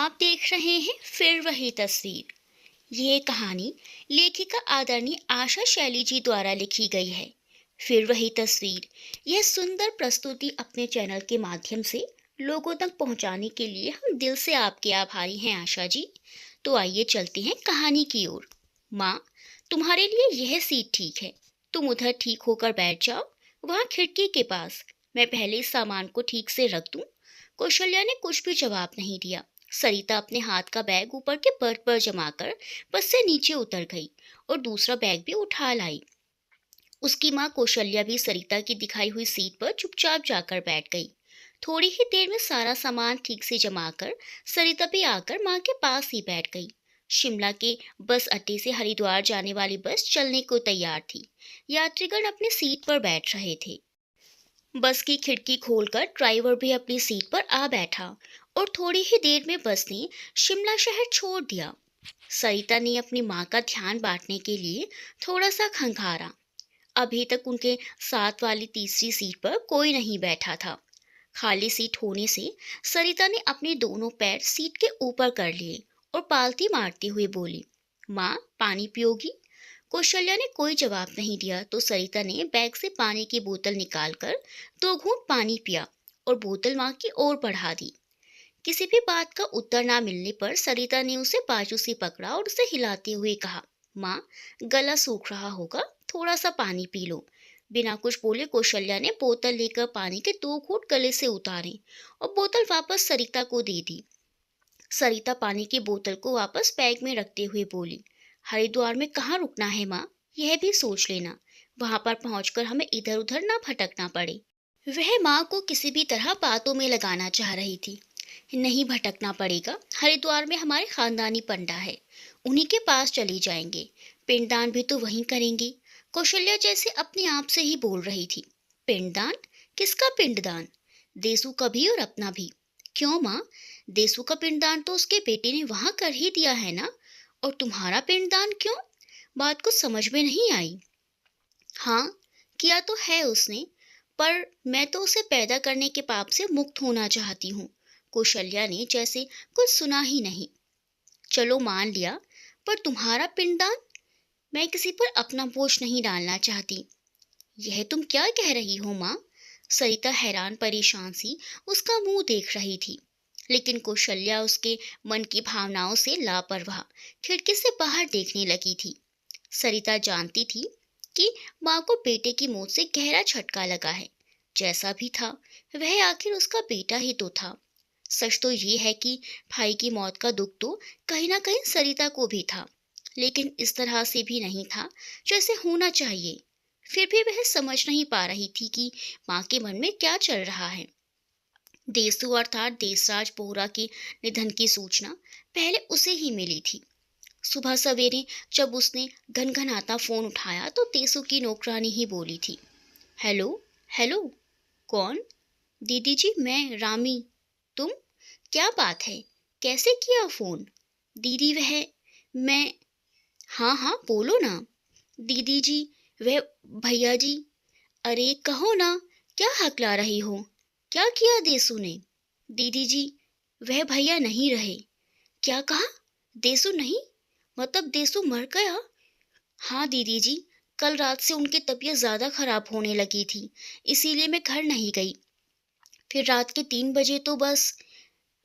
आप देख रहे हैं फिर वही तस्वीर। ये कहानी लेखिका आदरणीय आशा शैली जी द्वारा लिखी गई है। फिर वही तस्वीर यह सुंदर प्रस्तुति अपने चैनल के माध्यम से लोगों तक पहुंचाने के लिए हम दिल से आपके आभारी हैं आशा जी। तो आइए चलते हैं कहानी की ओर। माँ, तुम्हारे लिए यह सीट ठीक है। तुम उधर ठीक होकर बैठ जाओ, वहाँ खिड़की के पास। मैं पहले इस सामान को ठीक से रख दूं। कौशल्या ने कुछ भी जवाब नहीं दिया। सरिता अपने हाथ का बैग ऊपर के बर्थ पर जमाकर बस से नीचे उतर गई और दूसरा बैग भी उठा लाई। उसकी माँ कौशल्या भी सरिता की दिखाई हुई सीट पर चुपचाप जाकर बैठ गई। थोड़ी ही देर में सारा सामान ठीक से जमाकर सरिता भी आकर माँ के पास ही बैठ गई। शिमला के बस अड्डे से हरिद्वार जाने वाली बस चलने को तैयार थी। यात्रीगण अपनी सीट पर बैठ रहे थे। बस की खिड़की खोलकर ड्राइवर भी अपनी सीट पर आ बैठा और थोड़ी ही देर में बस ने शिमला शहर छोड़ दिया। सरिता ने अपनी माँ का ध्यान बांटने के लिए थोड़ा सा खंघारा। अभी तक उनके साथ वाली तीसरी सीट पर कोई नहीं बैठा था। खाली सीट होने से सरिता ने अपने दोनों पैर सीट के ऊपर कर लिए और पालती मारते हुए बोली, माँ, पानी पियोगी? कौशल्या ने कोई जवाब नहीं दिया तो सरिता ने बैग से पानी की बोतल निकालकर 2 घूंट पानी पिया और बोतल माँ की ओर बढ़ा दी। किसी भी बात का उत्तर ना मिलने पर सरिता ने उसे बाजू से पकड़ा और उसे हिलाते हुए कहा, माँ, गला सूख रहा होगा, थोड़ा सा पानी पी लो। बिना कुछ बोले कौशल्या ने बोतल लेकर पानी के 2 घूंट गले से उतारे और बोतल वापस सरिता को दे दी। सरिता पानी की बोतल को वापस बैग में रखते हुए बोली, हरिद्वार में कहाँ रुकना है माँ, यह भी सोच लेना। वहां पर पहुंचकर हमें इधर उधर ना भटकना पड़े। वह माँ को किसी भी तरह बातों में लगाना चाह रही थी। नहीं भटकना पड़ेगा, हरिद्वार में हमारे खानदानी पंडा है, उन्हीं के पास चली जाएंगे। पिंडदान भी तो वहीं करेंगे। कौशल्या जैसे अपने आप से ही बोल रही थी। पिंडदान? किसका पिंडदान? देसू का भी और अपना भी। क्यों माँ? देसू का पिंडदान तो उसके बेटे ने वहां कर ही दिया है ना, और तुम्हारा पिंडदान क्यों? बात कुछ समझ में नहीं आई। हाँ, किया तो है उसने, पर मैं तो उसे पैदा करने के पाप से मुक्त होना चाहती हूँ। कौशल्या ने जैसे कुछ सुना ही नहीं। चलो मान लिया, पर तुम्हारा पिंडदान? मैं किसी पर अपना बोझ नहीं डालना चाहती। यह तुम क्या कह रही हो माँ? सरिता हैरान परेशान सी उसका मुंह देख रही थी, लेकिन कौशल्या उसके मन की भावनाओं से लापरवाह खिड़की से बाहर देखने लगी थी। सरिता जानती थी कि माँ को बेटे की मौत से गहरा झटका लगा है। जैसा भी था, वह आखिर उसका बेटा ही तो था। सच तो ये है कि भाई की मौत का दुख तो कहीं ना कहीं सरिता को भी था, लेकिन इस तरह से भी नहीं था जैसे होना चाहिए। फिर भी वह समझ नहीं पा रही थी कि माँ के मन में क्या चल रहा है। देसू अर्थात देसराज बोहरा के निधन की सूचना पहले उसे ही मिली थी। सुबह सवेरे जब उसने घनघनाता फोन उठाया तो देसू की नौकरानी ही बोली थी, हेलो हेलो। कौन? दीदी जी, मैं रामी। तुम? क्या बात है, कैसे किया फोन? दीदी वह, मैं, हाँ हाँ बोलो ना। दीदी जी, वह भैया जी। अरे कहो ना, क्या हकला रही हो? क्या किया देसू ने? दीदी जी, वह भैया नहीं रहे। क्या कहा? देसू नहीं? मतलब देसू मर गया? हाँ दीदी जी, कल रात से उनकी तबीयत ज्यादा खराब होने लगी थी, इसीलिए मैं घर नहीं गई। फिर रात के 3 बजे तो बस।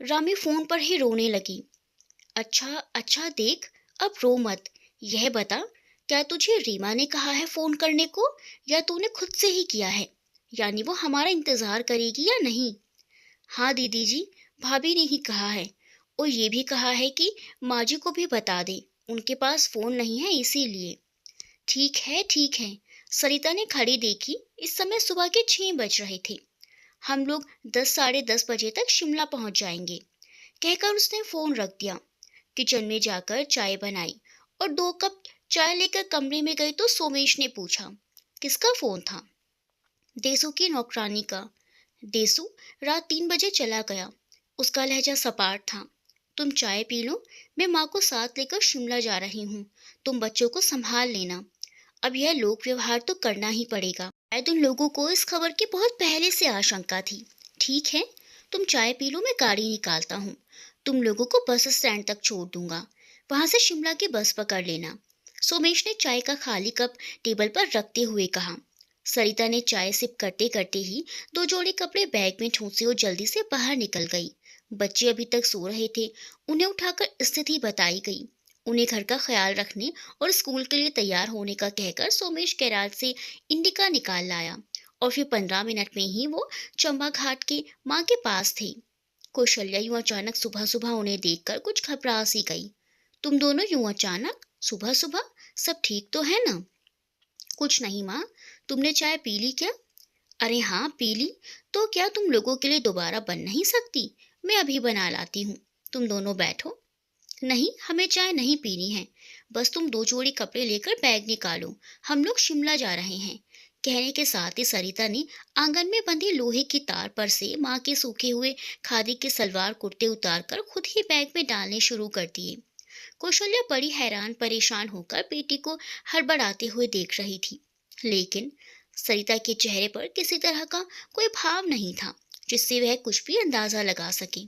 रामी फोन पर ही रोने लगी। अच्छा अच्छा देख, अब रो मत। यह बता, क्या तुझे रीमा ने कहा है फोन करने को, या तूने खुद से ही किया है? यानी वो हमारा इंतजार करेगी या नहीं? हाँ दीदी जी, भाभी ने ही कहा है, और ये भी कहा है कि माँ जी को भी बता दे, उनके पास फोन नहीं है इसीलिए। ठीक है ठीक है। सरिता ने घड़ी देखी। इस समय सुबह के 6 बज रहे थे। हम लोग 10 साढ़े 10 बजे तक शिमला पहुंच जाएंगे, कहकर उसने फोन रख दिया। किचन में जाकर चाय बनाई और 2 कप चाय लेकर कमरे में गई तो सोमेश ने पूछा, किसका फोन था? देसू की नौकरानी का। देसू रात 3 बजे चला गया। उसका लहजा सपाट था। तुम चाय पी लो, मैं माँ को साथ लेकर शिमला जा रही हूँ। तुम बच्चों को संभाल लेना। अब यह लोक व्यवहार तो करना ही पड़ेगा। शायद उन लोगों को इस खबर की बहुत पहले से आशंका थी। ठीक है, तुम चाय पी लो, मैं गाड़ी निकालता हूँ। तुम लोगों को बस स्टैंड तक छोड़ दूंगा, वहां से शिमला की बस पकड़ लेना, सोमेश ने चाय का खाली कप टेबल पर रखते हुए कहा। सरिता ने चाय सिप करते करते ही दो जोड़ी कपड़े बैग में ठूंसे और जल्दी से बाहर निकल गई। बच्चे अभी तक सो रहे थे, उन्हें उठाकर स्थिति बताई गई। उन्हें घर का ख्याल रखने और स्कूल के लिए तैयार होने का कहकर सोमेश गैराज से इंडिका निकाल लाया और फिर 15 मिनट में ही वो चंबा घाट के माँ के पास थे। कौशल्या यूं अचानक सुबह सुबह उन्हें देखकर कुछ घबरा सी गई। तुम दोनों यूं अचानक सुबह सुबह, सब ठीक तो है ना? कुछ नहीं माँ, तुमने चाय पी ली क्या? अरे हाँ पी ली। तो क्या तुम लोगों के लिए दोबारा बन नहीं सकती? मैं अभी बना लाती हूँ, तुम दोनों बैठो। नहीं, हमें चाय नहीं पीनी है, बस तुम दो जोड़ी कपड़े लेकर बैग निकालो, हम लोग शिमला जा रहे हैं। कहने के साथ ही सरिता ने आंगन में बंधी लोहे की तार पर से माँ के सूखे हुए खादी के सलवार कुर्ते उतारकर खुद ही बैग में डालने शुरू कर दिए। कौशल्या बड़ी हैरान परेशान होकर बेटी को हड़बड़ाते हुए देख रही थी, लेकिन सरिता के चेहरे पर किसी तरह का कोई भाव नहीं था जिससे वह कुछ भी अंदाजा लगा सके।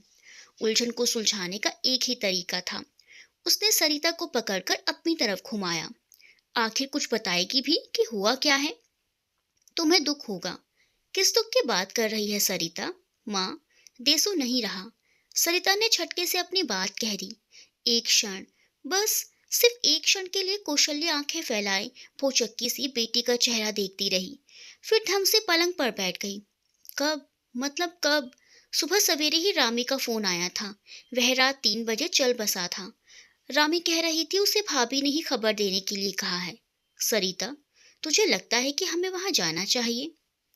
उलझन को सुलझाने का एक ही तरीका था, उसने सरिता को पकड़कर अपनी तरफ घुमाया। आखिर कुछ बताएगी भी कि हुआ क्या है? तुम्हें दुख होगा। किस दुख की बात कर रही है सरिता? माँ, देसू नहीं रहा, सरिता ने झटके से अपनी बात कह दी। एक क्षण, बस सिर्फ एक क्षण के लिए कौशल्या आंखें फैलाए भौचक्की सी बेटी का चेहरा देखती रही, फिर धम से पलंग पर बैठ गई। कब? मतलब कब? सुबह सवेरे ही रामी का फोन आया था, वह रात 3 बजे चल बसा था। रामी कह रही थी उसे भाभी ने ही खबर देने के लिए कहा है। सरिता, तुझे लगता है कि हमें वहां जाना चाहिए?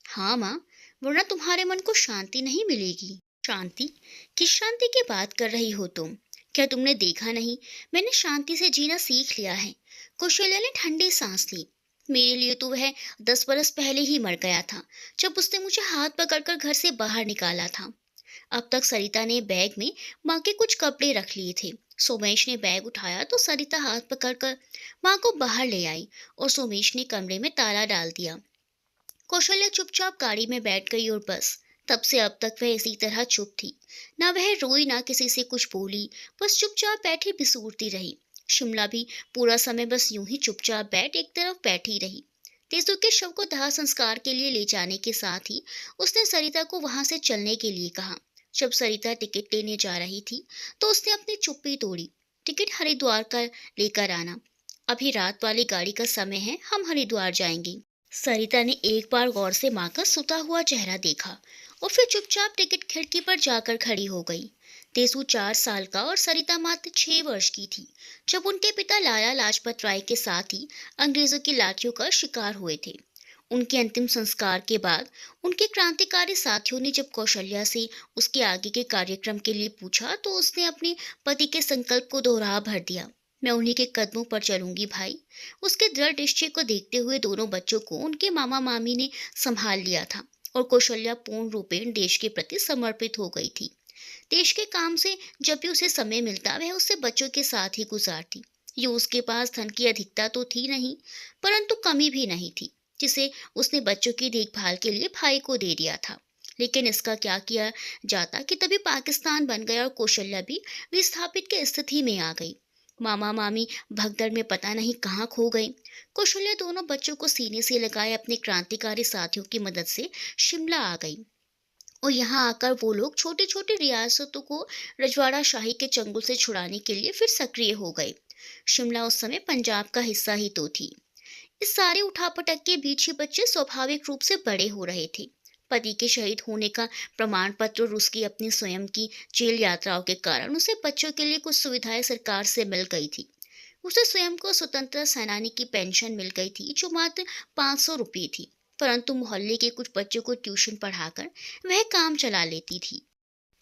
हाँ माँ, वरना तुम्हारे मन को शांति नहीं मिलेगी। शांति? किस शांति की बात कर रही हो तुम? क्या तुमने देखा नहीं, मैंने शांति से जीना सीख लिया है। कौशल्या ने ठंडी सांस ली। मेरे लिए तो वह 10 बरस पहले ही मर गया था, जब उसने मुझे हाथ पकड़कर घर से बाहर निकाला था। अब तक सरिता ने बैग में माँ के कुछ कपड़े रख लिए थे। सोमेश ने बैग उठाया तो सरिता हाथ पकड़कर माँ को बाहर ले आई और सोमेश ने कमरे में ताला डाल दिया। कौशल्या चुपचाप गाड़ी में बैठ गई और बस तब से अब तक वह इसी तरह चुप थी। ना वह रोई, ना किसी से कुछ बोली, बस चुपचाप बैठी बिसूरती रही। शिमला भी पूरा समय बस यूं ही चुपचाप बैठ एक तरफ बैठी रही। तेजू के शव को दाह संस्कार के लिए ले जाने के साथ ही उसने सरिता को वहां से चलने के लिए कहा। जब सरिता टिकट लेने जा रही थी तो उसने अपनी चुप्पी तोड़ी। टिकट हरिद्वार का लेकर आना, अभी रात वाली गाड़ी का समय है, हम हरिद्वार जाएंगे। सरिता ने एक बार गौर से माँ का सुता हुआ चेहरा देखा और फिर चुपचाप टिकट खिड़की पर जाकर खड़ी हो गई। तेसू 4 साल का और सरिता मात्र 6 वर्ष की थी जब उनके पिता लाला लाजपत राय के साथ ही अंग्रेजों की लाठियों का शिकार हुए थे। उनके अंतिम संस्कार के बाद उनके क्रांतिकारी साथियों ने जब कौशल्या से उसके आगे के कार्यक्रम के लिए पूछा तो उसने अपने पति के संकल्प को दोहरा भर दिया। मैं उन्हीं के कदमों पर चलूंगी भाई। उसके दृढ़ निश्चय को देखते हुए दोनों बच्चों को उनके मामा मामी ने संभाल लिया था और कौशल्या पूर्ण रूपेण देश के प्रति समर्पित हो गई थी। देश के काम से जब भी उसे समय मिलता वह उससे बच्चों के साथ ही गुजारती। यूं उसके पास धन की अधिकता तो थी नहीं, परंतु कमी भी नहीं थी जिसे उसने बच्चों की देखभाल के लिए भाई को दे दिया था। लेकिन इसका क्या किया जाता कि तभी पाकिस्तान बन गया और कौशल्या भी विस्थापित की स्थिति में आ गई। मामा मामी भगदड़ में पता नहीं कहाँ खो गए। कौशल्या दोनों बच्चों को सीने से लगाए अपने क्रांतिकारी साथियों की मदद से शिमला आ गई और यहाँ आकर वो लोग छोटी छोटी रियासतों को रजवाड़ा शाही के चंगुल से छुड़ाने के लिए फिर सक्रिय हो गए। शिमला उस समय पंजाब का हिस्सा ही तो थी। इस सारे उठापटक के बीच ही बच्चे स्वाभाविक रूप से बड़े हो रहे थे। पति के शहीद होने का प्रमाण पत्र और उसकी अपनी स्वयं की जेल यात्राओं के कारण उसे बच्चों के लिए कुछ सुविधाएं सरकार से मिल गई थी। उसे स्वयं को स्वतंत्रता सेनानी की पेंशन मिल गई थी जो मात्र 500 रुपये थी, परंतु मोहल्ले के कुछ बच्चों को ट्यूशन पढ़ाकर वह काम चला लेती थी।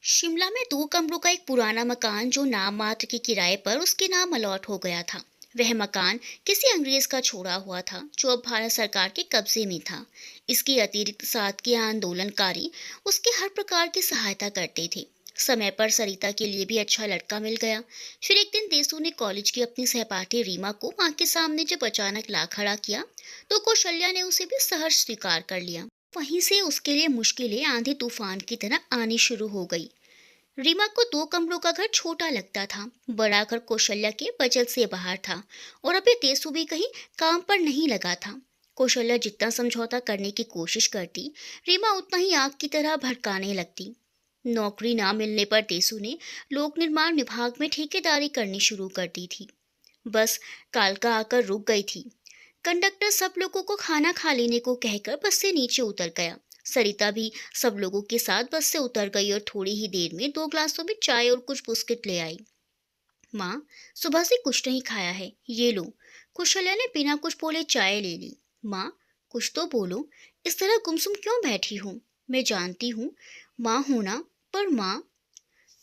शिमला में 2 कमरों का एक पुराना मकान जो नाम मात्र के किराए पर उसके नाम अलॉट हो गया था। वह मकान किसी अंग्रेज का छोड़ा हुआ था जो अब भारत सरकार के कब्जे में था। इसके अतिरिक्त साथ के आंदोलनकारी उसकी हर प्रकार की सहायता करते थे। समय पर सरिता के लिए भी अच्छा लड़का मिल गया। फिर एक दिन देसू ने कॉलेज की अपनी सहपाठी रीमा को माँ के सामने जब अचानक ला खड़ा किया तो कौशल्या ने उसे भी सहर्ष स्वीकार कर लिया। वहीं से उसके लिए मुश्किलें आंधी तूफान की तरह आनी शुरू हो गई। रीमा को 2 कमरों का घर छोटा लगता था। बड़ा घर कौशल्या के बजट से बाहर था और अभी तेसु भी कहीं काम पर नहीं लगा था। कौशल्या जितना समझौता करने की कोशिश करती, रीमा उतना ही आग की तरह भड़काने लगती। नौकरी ना मिलने पर तेसु ने लोक निर्माण विभाग में ठेकेदारी करनी शुरू कर दी थी। बस कालका आकर रुक गई थी। कंडक्टर सब लोगों को खाना खा लेने को कहकर बस से नीचे उतर गया। सरिता भी सब लोगों के साथ बस से उतर गई और थोड़ी ही देर में 2 ग्लासों में चाय और कुछ बिस्किट ले आई। माँ, सुबह से कुछ नहीं खाया है, ये लो। कुशल्या ने बिना कुछ बोले चाय ले ली। माँ, कुछ तो बोलो, इस तरह गुमसुम क्यों बैठी हो? मैं जानती हूँ माँ होना, पर माँ,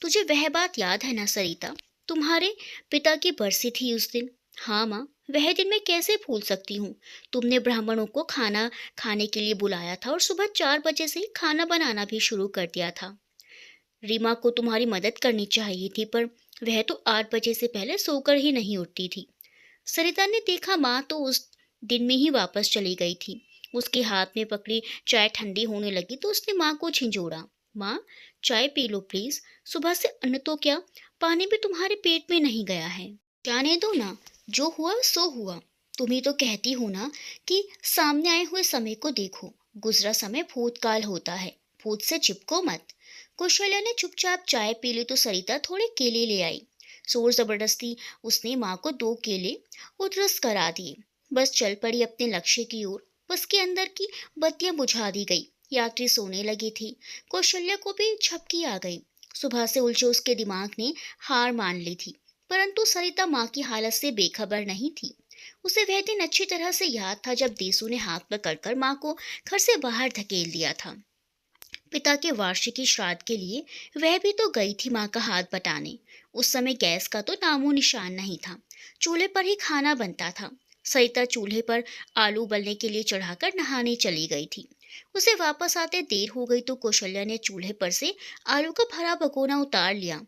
तुझे वह बात याद है ना सरिता, तुम्हारे पिता की बरसी थी उस दिन। हाँ माँ, वह दिन मैं कैसे भूल सकती हूँ। तुमने ब्राह्मणों को खाना खाने के लिए बुलाया था और सुबह 4 बजे से ही खाना बनाना भी शुरू कर दिया था। रीमा को तुम्हारी मदद करनी चाहिए थी, पर वह तो 8 बजे से पहले सोकर ही नहीं उठती थी। सरिता ने देखा माँ तो उस दिन में ही वापस चली गई थी। उसके हाथ में पकड़ी चाय ठंडी होने लगी तो उसने माँ को झिंझोड़ा। माँ, चाय पी लो प्लीज। सुबह से अन्न तो क्या, पानी भी तुम्हारे पेट में नहीं गया है। जाने दो ना, जो हुआ सो हुआ। तुम ही तो कहती हो ना कि सामने आए हुए समय को देखो, गुजरा समय भूतकाल होता है, भूत से चिपको मत। कौशल्या ने चुपचाप चाय पी ली तो सरिता थोड़े केले ले आई। जोर जबरदस्ती उसने माँ को 2 केले उधरस करा दिए। बस चल पड़ी अपने लक्ष्य की ओर। बस के अंदर की बत्तियां बुझा दी गई। यात्री सोने लगी थी। कौशल्या को भी झपकी आ गई। सुबह से उलझे उसके दिमाग ने हार मान ली थी। परंतु सरिता माँ की हालत से बेखबर नहीं थी। उसे वह दिन अच्छी तरह से याद था जब देसू ने हाथ पकड़कर माँ को घर से बाहर धकेल दिया था। पिता के वार्षिकी श्राद्ध के लिए वह भी तो गई थी माँ का हाथ बटाने। उस समय गैस का तो नामो निशान नहीं था। चूल्हे पर ही खाना बनता था। सरिता चूल्हे पर आलू उबलने के लिए चढ़ाकर नहाने चली गई थी। उसे वापस आते देर हो गई तो कौशल्या ने चूल्हे पर से आलू का भरा भगोना उतार लिया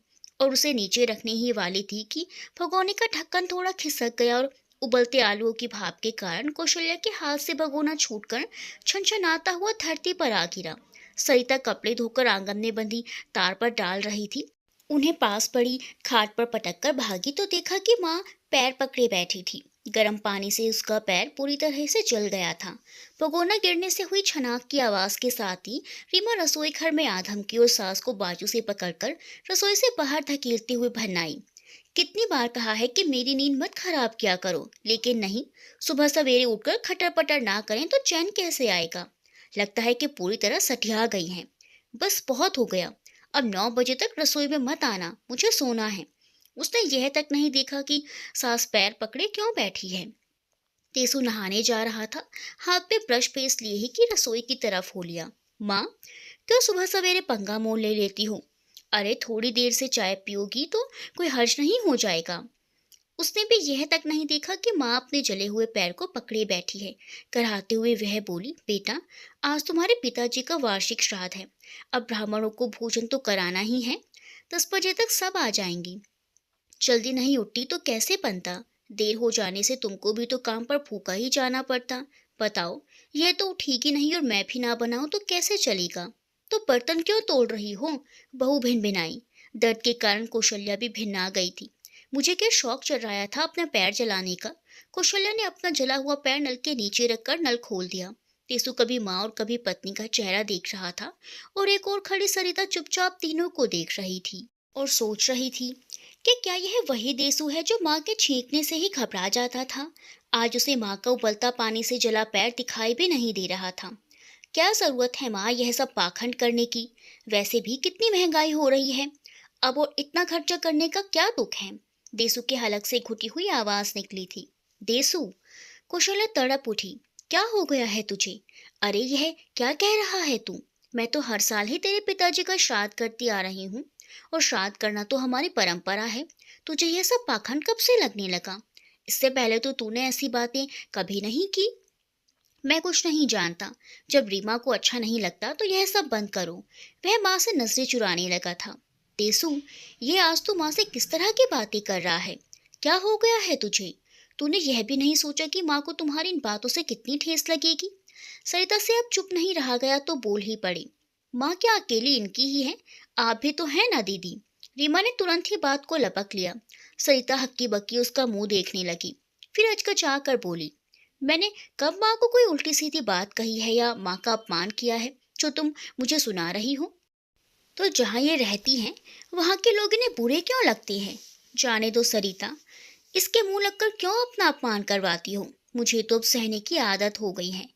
और उसे नीचे रखने ही वाली थी कि भगोने का ढक्कन थोड़ा खिसक गया और उबलते आलूओं की भाप के कारण कौशल्या के हाथ से भगोना छूटकर छनछनाता हुआ धरती पर आ गिरा। सरिता कपड़े धोकर आंगन में बंधी तार पर डाल रही थी। उन्हें पास पड़ी खाट पर पटक कर भागी तो देखा कि माँ पैर पकड़े बैठी थी। गर्म पानी से उसका पैर पूरी तरह से जल गया था। भगोना गिरने से हुई छनाक की आवाज के साथ ही रीमा रसोई घर में आ धमकी और सास को बाजू से पकड़कर रसोई से बाहर धकेलते हुए भन्नाई। कितनी बार कहा है कि मेरी नींद मत खराब किया करो, लेकिन नहीं, सुबह सवेरे उठकर खटर पटर ना करें तो चैन कैसे आएगा। लगता है कि पूरी तरह सठिया गई हैं। बस बहुत हो गया, अब 9 बजे तक रसोई में मत आना, मुझे सोना है। उसने यह तक नहीं देखा कि सास पैर पकड़े क्यों बैठी है। तेसु नहाने जा रहा था। हाथ में ब्रश पेस्ट लिए ही कि रसोई की तरफ हो लिया। माँ, क्यों सुबह सवेरे पंगा मोल ले लेती हो? अरे थोड़ी देर से चाय पियोगी तो कोई हर्ज नहीं हो जाएगा। उसने भी यह तक नहीं देखा कि माँ अपने जले हुए पैर को पकड़े बैठी है। कराहते हुए वह बोली, बेटा, आज तुम्हारे पिताजी का वार्षिक श्राद्ध है। अब ब्राह्मणों को भोजन तो कराना ही है। 10 बजे तक सब आ जाएंगी। जल्दी नहीं उठती तो कैसे बनता? देर हो जाने से तुमको भी तो काम पर भूखा ही जाना पड़ता। बताओ, यह तो उठेगी नहीं और मैं भी ना बनाऊं तो कैसे चलेगा? तो बर्तन क्यों तोड़ रही हो? बहू भिनभिनाई। दर्द के कारण कौशल्या भी भिन्ना गई थी। मुझे क्या शौक चढ़ रहा था अपना पैर जलाने का। कौशल्या ने अपना जला हुआ पैर नल के नीचे रखकर नल खोल दिया। तेसु कभी माँ और कभी पत्नी का चेहरा देख रहा था और एक और खड़ी सरिता चुपचाप तीनों को देख रही थी और सोच रही थी कि क्या यह वही देसु है जो माँ के छींकने से ही घबरा जाता था। आज उसे माँ का उबलता पानी से जला पैर दिखाई भी नहीं दे रहा था। क्या जरूरत है माँ यह सब पाखंड करने की? वैसे भी कितनी महंगाई हो रही है, अब और इतना खर्चा करने का क्या दुख है? देसु के हलक से घुटी हुई आवाज निकली थी। देसु। कौशल्या तड़प उठी। क्या हो गया है तुझे? अरे यह क्या कह रहा है तू? मैं तो हर साल ही तेरे पिताजी का श्राद्ध करती आ रही हूँ और श्राद्ध करना तो हमारी परंपरा है। तुझे यह सब पाखंड कब से लगने लगा? इससे पहले तो तूने ऐसी बातें कभी नहीं की। मैं कुछ नहीं जानता। जब रीमा को अच्छा नहीं लगता तो यह सब बंद करो। वह माँ से नजरें चुराने लगा था। देसु, ये आज तू माँ से किस तरह की बातें कर रहा है? क्या हो गया है तुझे? तूने यह भी नहीं सोचा कि माँ को तुम्हारी इन बातों से कितनी ठेस लगेगी? सरिता से अब चुप नहीं रहा गया तो बोल ही पड़ी। माँ क्या अकेली इनकी ही है? आप भी तो हैं ना दीदी। रीमा ने तुरंत ही बात को लपक लिया। सरिता हक्की बक्की उसका मुंह देखने लगी, फिर हचकचा कर बोली, मैंने कब माँ को कोई उल्टी सीधी बात कही है या माँ का अपमान किया है जो तुम मुझे सुना रही हो? तो जहाँ ये रहती हैं वहाँ के लोग इन्हें बुरे क्यों लगते हैं? जाने दो सरिता, इसके मुंह लगकर क्यों अपना अपमान करवाती हो? मुझे तो अब सहने की आदत हो गई है।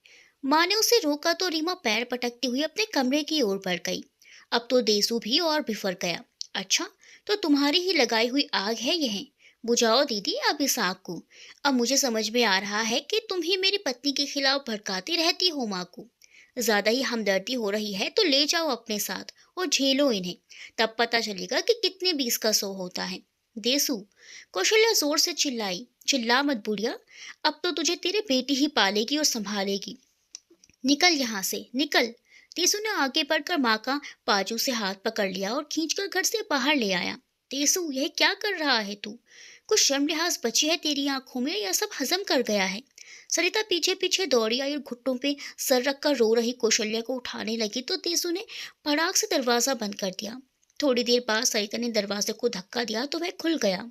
माँ ने उसे रोका तो रीमा पैर पटकती हुई अपने कमरे की ओर बढ़ गई। अब तो देसू भी और बिफर गया। अच्छा, तो तुम्हारी ही लगाई हुई आग है यह? बुझाओ दीदी अब इस आग को। अब मुझे समझ में आ रहा है कि तुम ही मेरी पत्नी के खिलाफ भड़काती रहती हो माँ को। ज्यादा ही हमदर्दी हो रही है तो ले जाओ अपने साथ और झेलो इन्हें। तब पता चलेगा कि कितने बीस का सौ होता है। देसू, कौशल्या जोर से चिल्लाई, चिल्ला मत बुढ़िया। अब तो तुझे तेरी बेटी ही पालेगी और संभालेगी। निकल यहाँ से, निकल। तेसु ने आगे बढ़कर माँ का बाजू से हाथ पकड़ लिया और खींचकर घर से बाहर ले आया। तेसु, यह क्या कर रहा है तू? कुछ शर्म लिहाज बची है तेरी आंखों में या सब हजम कर गया है? सरिता पीछे पीछे दौड़ी आई और घुट्टों पे सर रखकर रो रही कौशल्या को उठाने लगी तो तेसु ने पड़ाक से दरवाजा बंद कर दिया। थोड़ी देर बाद सरिता ने दरवाजे को धक्का दिया तो वह खुल गया।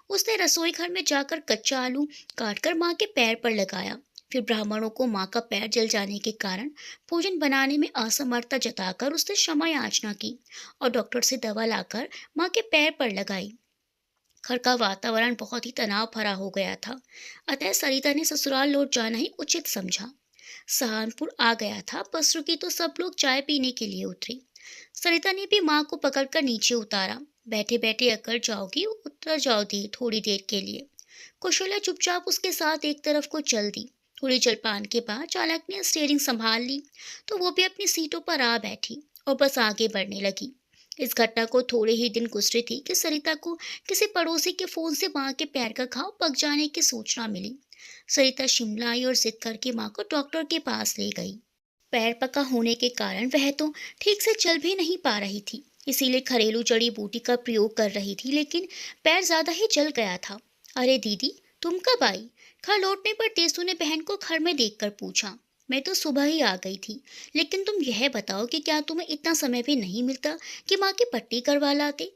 उसने रसोई घर में जाकर कच्चा आलू काटकर माँ के पैर पर लगाया। फिर ब्राह्मणों को माँ का पैर जल जाने के कारण भोजन बनाने में असमर्थता जताकर उसने क्षमा याचना की और डॉक्टर से दवा लाकर माँ के पैर पर लगाई। घर का वातावरण बहुत ही तनाव भरा हो गया था, अतः सरिता ने ससुराल लौट जाना ही उचित समझा। सहारनपुर आ गया था, बस रुकी तो सब लोग चाय पीने के लिए उतरे। सरिता ने भी माँ को पकड़कर नीचे उतारा। बैठे बैठे अकड़ जाओगी, उतर जाओ दी थोड़ी देर के लिए। कौशल्या चुपचाप उसके साथ एक तरफ को चल दी। थोड़ी जलपान के बाद चालक ने स्टीयरिंग संभाल ली तो वो भी अपनी सीटों पर आ बैठी और बस आगे बढ़ने लगी। इस घटना को थोड़े ही दिन गुजरे थी कि सरिता को किसी पड़ोसी के फोन से माँ के पैर का घाव पक जाने की सूचना मिली। सरिता शिमला आई और जिद करके माँ को डॉक्टर के पास ले गई। पैर पका होने के कारण वह तो ठीक से चल भी नहीं पा रही थी, इसीलिए घरेलू जड़ी बूटी का प्रयोग कर रही थी, लेकिन पैर ज्यादा ही जल गया था। अरे दीदी, तुम कब आई? घर लौटने पर तेसु ने बहन को घर में देखकर पूछा। मैं तो सुबह ही आ गई थी, लेकिन तुम यह बताओ कि क्या तुम्हें इतना समय भी नहीं मिलता कि माँ की पट्टी करवा लाते?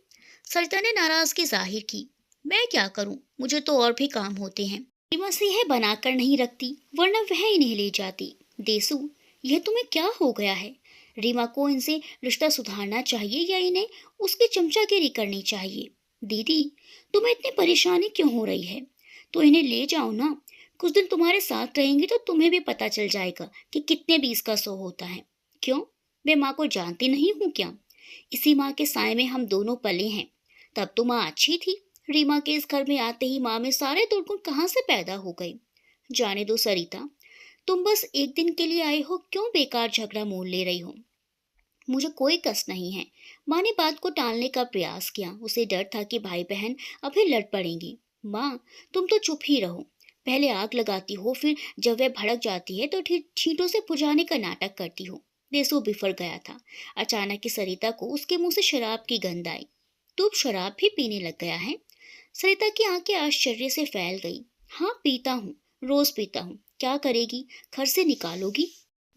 सरिता ने नाराजगी जाहिर की। मैं क्या करूं, मुझे तो और भी काम होते हैं। रीमा से यह बनाकर नहीं रखती, वरना वह इन्हें ले जाती। देसु, यह तुम्हें क्या हो गया है? रीमा को इनसे रिश्ता सुधारना चाहिए या इन्हें उसकी चमचागिरी करनी चाहिए? दीदी, तुम्हें इतनी परेशानी क्यों हो रही है? तो इन्हें ले जाओ ना। कुछ दिन तुम्हारे साथ रहेंगी तो तुम्हें भी पता चल जाएगा कि कितने बीस का सौ होता है। क्यों, मैं माँ को जानती नहीं हूँ क्या? इसी माँ के साय में हम दोनों पले हैं। तब तो माँ अच्छी थी, रीमा के इस घर में आते ही माँ में सारे दुर्गुण कहाँ से पैदा हो गए? जाने दो सरिता, तुम बस एक दिन के लिए आई हो, क्यों बेकार झगड़ा मोल ले रही हो? मुझे कोई कष्ट नहीं है। माँ ने बात को टालने का प्रयास किया। उसे डर था कि भाई बहन अभी लड़ पड़ेंगी। माँ, तुम तो चुप ही रहो। पहले आग लगाती हो, फिर जब वह भड़क जाती है तो छींटों से बुझाने का नाटक करती हो। देसू बिफर गया था। अचानक ही सरिता को उसके मुंह से शराब की गंध आई। तू अब शराब भी पीने लग गया है? सरिता की आंखें आश्चर्य से फैल गई। हाँ, पीता हूँ, रोज पीता हूँ। क्या करेगी? घर से निकालोगी?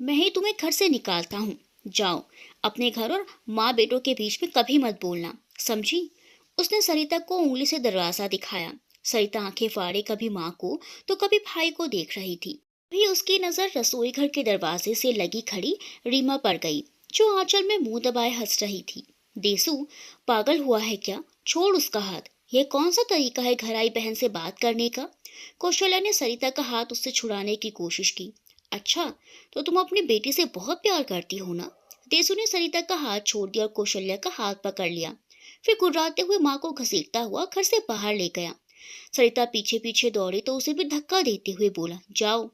मैं ही तुम्हें घर से निकालता हूँ। जाओ, अपने घर और माँ बेटों के बीच में कभी मत बोलना, समझी? उसने सरिता को उंगली से दरवाजा दिखाया। सरिता आंखें फाड़े कभी माँ को तो कभी भाई को देख रही थी। भी उसकी नजर रसोई घर के दरवाजे से लगी खड़ी रीमा पर गई, जो आंचल में मुंह दबाए हंस रही थी। देसू, पागल हुआ है क्या? छोड़ उसका हाथ। यह कौन सा तरीका है घर आई बहन से बात करने का? कौशल्या ने सरिता का हाथ उससे छुड़ाने की कोशिश की। अच्छा, तो तुम अपनी बेटी से बहुत प्यार करती हो ना? देसू ने सरिता का हाथ छोड़ दिया और कौशल्या का हाथ पकड़ लिया। फिर गुर्राते हुए माँ को घसीटता हुआ घर से बाहर ले गया। सरिता पीछे पीछे दौड़ी तो उसे भी धक्का देते हुए बोला, जाओ,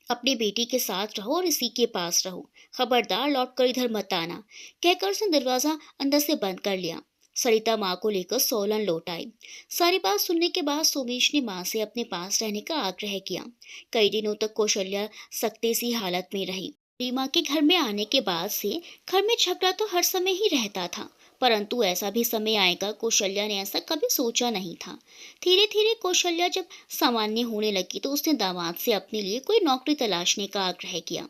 अपनी बेटी के साथ रहो और इसी के पास रहो। खबरदार लौट कर इधर मत आना। कहकर उसने दरवाजा अंदर से बंद कर लिया। सरिता माँ को लेकर सोलन लौट आई। सारी बात सुनने के बाद सोमेश ने माँ से अपने पास रहने का आग्रह किया। कई दिनों तक कौशल्या सख्ते सी हालत में रही। रीमा के घर में आने के बाद से घर में झगड़ा तो हर समय ही रहता था, परंतु ऐसा भी समय आएगा कौशल्या ने ऐसा कभी सोचा नहीं था। धीरे धीरे कौशल्या जब सामान्य होने लगी तो उसने दामाद से अपने लिए कोई नौकरी तलाशने का आग्रह किया।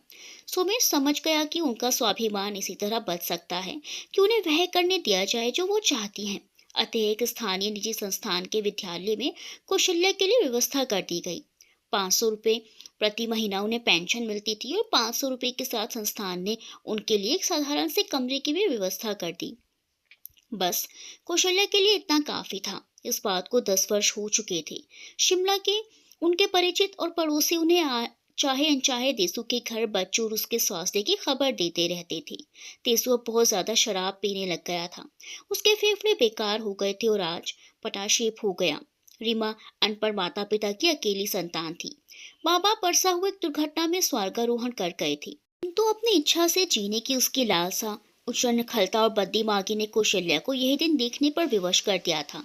सुमेश समझ गया कि उनका स्वाभिमान इसी तरह बच सकता है कि उन्हें वह करने दिया जाए जो वो चाहती हैं। अतः एक स्थानीय निजी संस्थान के विद्यालय में कौशल्या के लिए व्यवस्था कर दी गई। 500 रुपये प्रति महीना उन्हें पेंशन मिलती थी और 500 रुपये के साथ संस्थान ने उनके लिए एक साधारण से कमरे की भी व्यवस्था कर दी। बस कौशल्या के लिए इतना काफी था। इस बात को 10 वर्ष हो चुके थे। शिमला के उनके परिचित और पड़ोसी उन्हें चाहे अनचाहे देसु के घर बच्चों और उसके स्वास्थ्य की खबर देते रहते थे। देसु अब बहुत ज्यादा शराब पीने लग गया था। उसके फेफड़े बेकार हो गए थे और आज पटाशेप हो गया। रीमा अनपढ़ माता पिता की अकेली संतान थी। माँ बाप परसा हुए एक दुर्घटना में स्वर्गारोहण कर गए थे, किंतु अपनी इच्छा से जीने की उसकी लालसा, उच्च खलता और बद्दीमागी ने कौशल्या को यही दिन देखने पर विवश कर दिया था।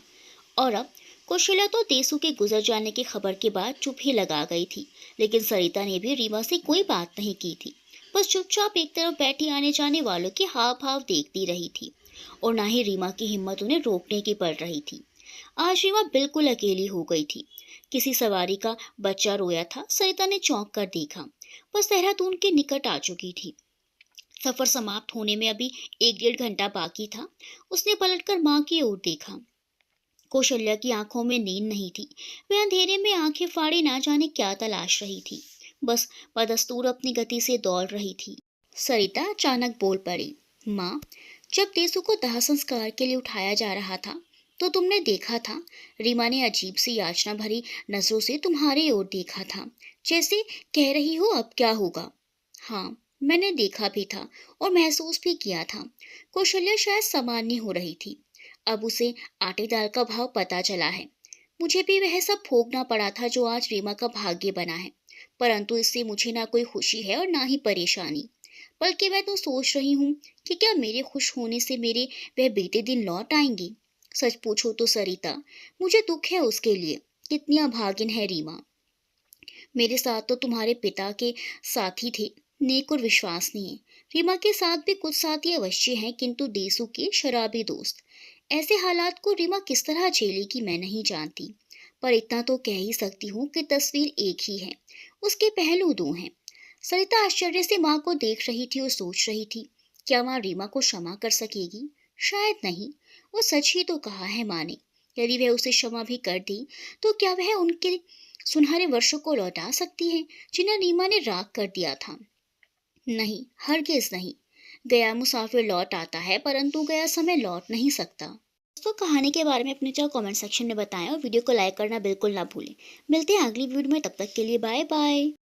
और अब कौशल्या तो देसु के गुजर जाने की खबर के बाद चुप ही लगा गई थी, लेकिन सरिता ने भी रीमा से कोई बात नहीं की थी। बस चुपचाप एक तरफ बैठी आने जाने वालों के हाव भाव देखती रही थी और ना ही रीमा की हिम्मत उन्हें रोकने की पड़ रही थी। आज रीमा बिल्कुल अकेली हो गई थी। किसी सवारी का बच्चा रोया था। सरिता ने चौंक कर देखा। बस देहरादून के निकट आ चुकी थी। सफर समाप्त होने में अभी 1 डेढ़ घंटा बाकी था। उसने पलटकर माँ की ओर देखा। कौशल्या की आंखों में नींद नहीं थी। वह अंधेरे में आंखें फाड़े ना जाने क्या तलाश रही थी। बस बदस्तूर अपनी गति से दौड़ रही थी। सरिता अचानक बोल पड़ी, माँ, जब देसु को दाह संस्कार के लिए उठाया जा रहा था तो तुमने देखा था। रीमा ने अजीब सी याचना भरी नजरों से तुम्हारी ओर देखा था, जैसे कह रही हो अब क्या होगा। हाँ, मैंने देखा भी था और महसूस भी किया था। कौशल्या शायद सामान्य हो रही थी। अब उसे आटे दाल का भाव पता चला है। मुझे भी वह सब भोगना पड़ा था जो आज रीमा का भाग्य बना है, परंतु इससे मुझे ना कोई खुशी है और ना ही परेशानी। बल्कि मैं तो सोच रही हूँ कि क्या मेरे खुश होने से मेरे वह बीते दिन लौट आएंगे। सच पूछो तो सरिता, मुझे दुख है उसके लिए। कितनी अभागिन है रीमा। मेरे साथ तो तुम्हारे पिता के साथी थे, नेक और विश्वसनीय। रीमा के साथ भी कुछ साथी अवश्य हैं, किंतु देसु के शराबी दोस्त। ऐसे हालात को रीमा किस तरह झेलेगी मैं नहीं जानती, पर इतना तो कह ही सकती हूँ कि तस्वीर एक ही है, उसके पहलू दो हैं। सरिता आश्चर्य से माँ को देख रही थी और सोच रही थी, क्या माँ रीमा को क्षमा कर सकेगी? शायद नहीं। वो सच ही तो कहा है माँ ने। यदि वह उसे क्षमा भी कर दी तो क्या वह उनके सुनहरे वर्षों को लौटा सकती है जिन्हें रीमा ने राख कर दिया था? नहीं, हरगिज नहीं। गया मुसाफिर लौट आता है, परंतु गया समय लौट नहीं सकता। दोस्तों, कहानी के बारे में अपने चाहे कमेंट सेक्शन में बताएं और वीडियो को लाइक करना बिल्कुल ना भूलें। मिलते हैं अगली वीडियो में, तब तक के लिए बाय बाय।